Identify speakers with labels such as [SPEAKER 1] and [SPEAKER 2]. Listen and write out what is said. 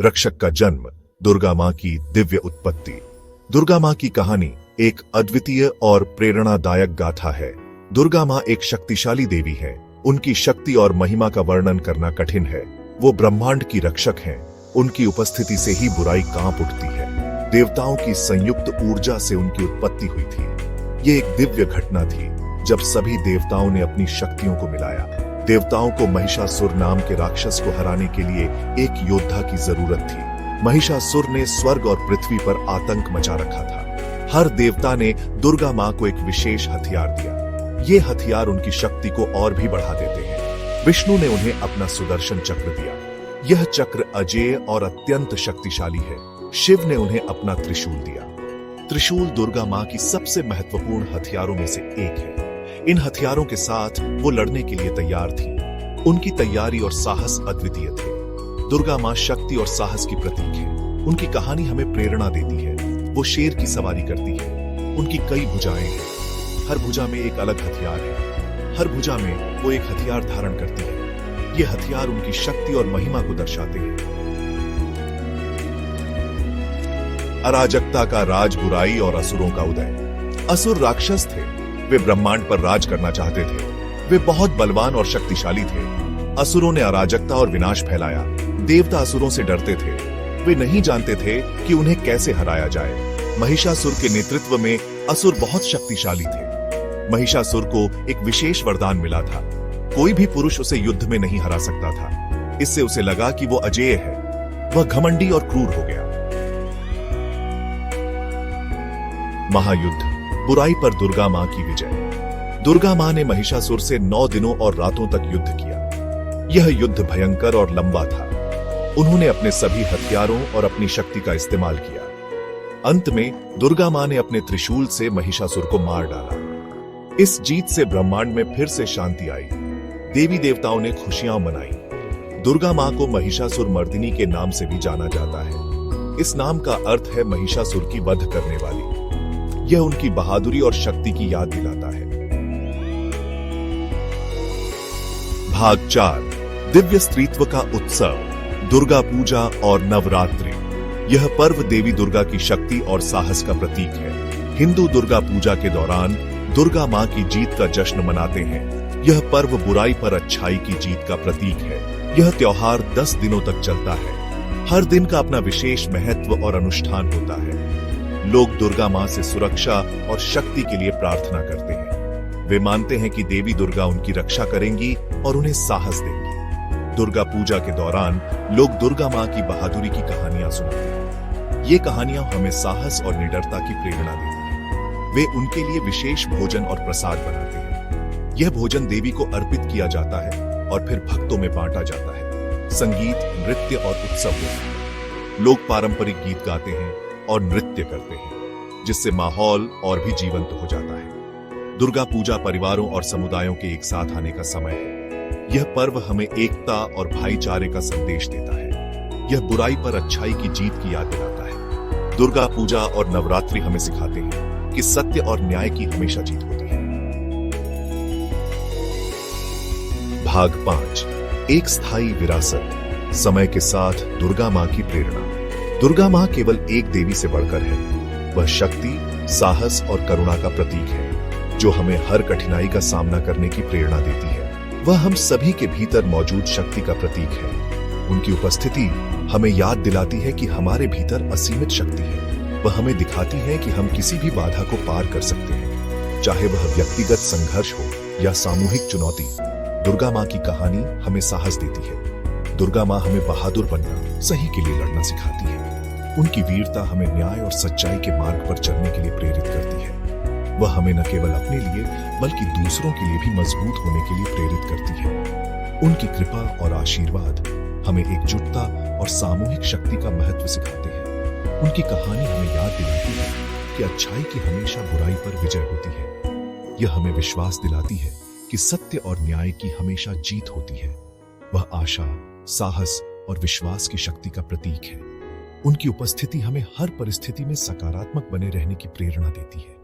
[SPEAKER 1] रक्षक का जन्म, दुर्गा मां की दिव्य उत्पत्ति। दुर्गा मां की कहानी एक अद्वितीय और प्रेरणादायक गाथा है। दुर्गा मां एक शक्तिशाली देवी है। उनकी शक्ति और महिमा का वर्णन करना कठिन है। वो ब्रह्मांड की रक्षक हैं। उनकी उपस्थिति से ही बुराई कांप उठती है। देवताओं की संयुक्त ऊर्जा से उनकी उत्पत्ति हुई थी। ये एक दिव्य घटना थी जब सभी देवताओं ने अपनी शक्तियों को मिलाया। देवताओं को महिषासुर नाम के राक्षस को हराने के लिए एक योद्धा की जरूरत थी। महिषासुर ने स्वर्ग और पृथ्वी पर आतंक मचा रखा था। हर देवता ने दुर्गा मां को एक विशेष हथियार दिया। ये हथियार उनकी शक्ति को और भी बढ़ा देते हैं। विष्णु ने उन्हें अपना सुदर्शन चक्र दिया। यह चक्र अजेय और अत्यंत शक्तिशाली है। शिव ने उन्हें अपना त्रिशूल दिया। त्रिशूल दुर्गा मां की सबसे महत्वपूर्ण हथियारों में से एक है। इन हथियारों के साथ वो लड़ने के लिए तैयार थी। उनकी तैयारी और साहस अद्वितीय थे। दुर्गा मां शक्ति और साहस की प्रतीक है। उनकी कहानी हमें प्रेरणा देती है। वो शेर की सवारी करती है। उनकी कई भुजाएं हैं। हर भुजा में एक अलग हथियार है। हर भुजा में वो एक हथियार धारण करती है। ये हथियार उनकी शक्ति और महिमा को दर्शाते हैं। अराजकता का राज, बुराई और असुरों का उदय। असुर राक्षस थे। वे ब्रह्मांड पर राज करना चाहते थे। वे बहुत बलवान और शक्तिशाली थे। असुरों ने अराजकता और विनाश फैलाया। देवता असुरों से डरते थे। वे नहीं जानते थे कि उन्हें कैसे हराया जाए। महिषासुर के नेतृत्व में असुर बहुत शक्तिशाली थे। महिषासुर को एक विशेष वरदान मिला था। कोई भी पुरुष उसे युद्ध में नहीं हरा सकता था। इससे उसे लगा कि वो अजेय है। वह घमंडी और क्रूर हो गया। महायुद्ध, बुराई पर दुर्गा मां की विजय। दुर्गा मां ने महिषासुर से 9 दिनों और रातों तक युद्ध किया। यह युद्ध भयंकर और लंबा था। उन्होंने अपने सभी हथियारों और अपनी शक्ति का इस्तेमाल किया। अंत में दुर्गा मां ने अपने त्रिशूल से महिषासुर को मार डाला। इस जीत से ब्रह्मांड में फिर से शांति आई। देवी देवताओं ने खुशियां मनाई। दुर्गा मां को महिषासुर मर्दिनी के नाम से भी जाना जाता है। इस नाम का अर्थ है महिषासुर की वध करने वाली। यह उनकी बहादुरी और शक्ति की याद दिलाता है। भाग 4, दिव्य स्त्रीत्व का उत्सव, दुर्गा पूजा और नवरात्रि। यह पर्व देवी दुर्गा की शक्ति और साहस का प्रतीक है। हिंदू दुर्गा पूजा के दौरान दुर्गा मां की जीत का जश्न मनाते हैं। यह पर्व बुराई पर अच्छाई की जीत का प्रतीक है। यह त्योहार 10 दिनों तक चलता है। हर दिन का अपना विशेष महत्व और अनुष्ठान होता है। लोग दुर्गा मां से सुरक्षा और शक्ति के लिए प्रार्थना करते हैं। वे मानते हैं कि देवी दुर्गा उनकी रक्षा करेंगी और उन्हें साहस देंगी। दुर्गा पूजा के दौरान लोग दुर्गा मां की बहादुरी की कहानियां सुनाते हैं। ये कहानियां हमें साहस और निडरता की प्रेरणा देती हैं। वे उनके लिए विशेष भोजन और प्रसाद बनाते हैं। यह भोजन देवी को अर्पित किया जाता है और फिर भक्तों में बांटा जाता है। संगीत, नृत्य और उत्सव होते हैं। लोग पारंपरिक गीत गाते हैं और नृत्य करते हैं, जिससे माहौल और भी जीवंत हो जाता है। दुर्गा पूजा परिवारों और समुदायों के एक साथ आने का समय है। यह पर्व हमें एकता और भाईचारे का संदेश देता है। यह बुराई पर अच्छाई की जीत की याद दिलाता है। दुर्गा पूजा और नवरात्रि हमें सिखाते हैं कि सत्य और न्याय की हमेशा जीत होती है। भाग 5, एक स्थायी विरासत, समय के साथ दुर्गा मां की प्रेरणा। दुर्गा मां केवल एक देवी से बढ़कर है। वह शक्ति, साहस और करुणा का प्रतीक है, जो हमें हर कठिनाई का सामना करने की प्रेरणा देती है। वह हम सभी के भीतर मौजूद शक्ति का प्रतीक है। उनकी उपस्थिति हमें याद दिलाती है कि हमारे भीतर असीमित शक्ति है। वह हमें दिखाती है कि हम किसी भी बाधा को पार कर सकते हैं, चाहे वह व्यक्तिगत संघर्ष हो या सामूहिक चुनौती। दुर्गा मां की कहानी हमें साहस देती है। दुर्गा मां हमें बहादुर बनना, सही के लिए लड़ना सिखाती है। उनकी वीरता हमें न्याय और सच्चाई के मार्ग पर चलने के लिए प्रेरित करती है। वह हमें न केवल अपने लिए बल्कि दूसरों के लिए भी मजबूत होने के लिए प्रेरित करती है। उनकी कृपा और आशीर्वाद हमें एकजुटता और सामूहिक शक्ति का महत्व सिखाते हैं। उनकी कहानी हमें याद दिलाती है कि अच्छाई की हमेशा बुराई पर विजय होती है। यह हमें विश्वास दिलाती है कि सत्य और न्याय की हमेशा जीत होती है। वह आशा, साहस और विश्वास की शक्ति का प्रतीक है। उनकी उपस्थिति हमें हर परिस्थिति में सकारात्मक बने रहने की प्रेरणा देती है।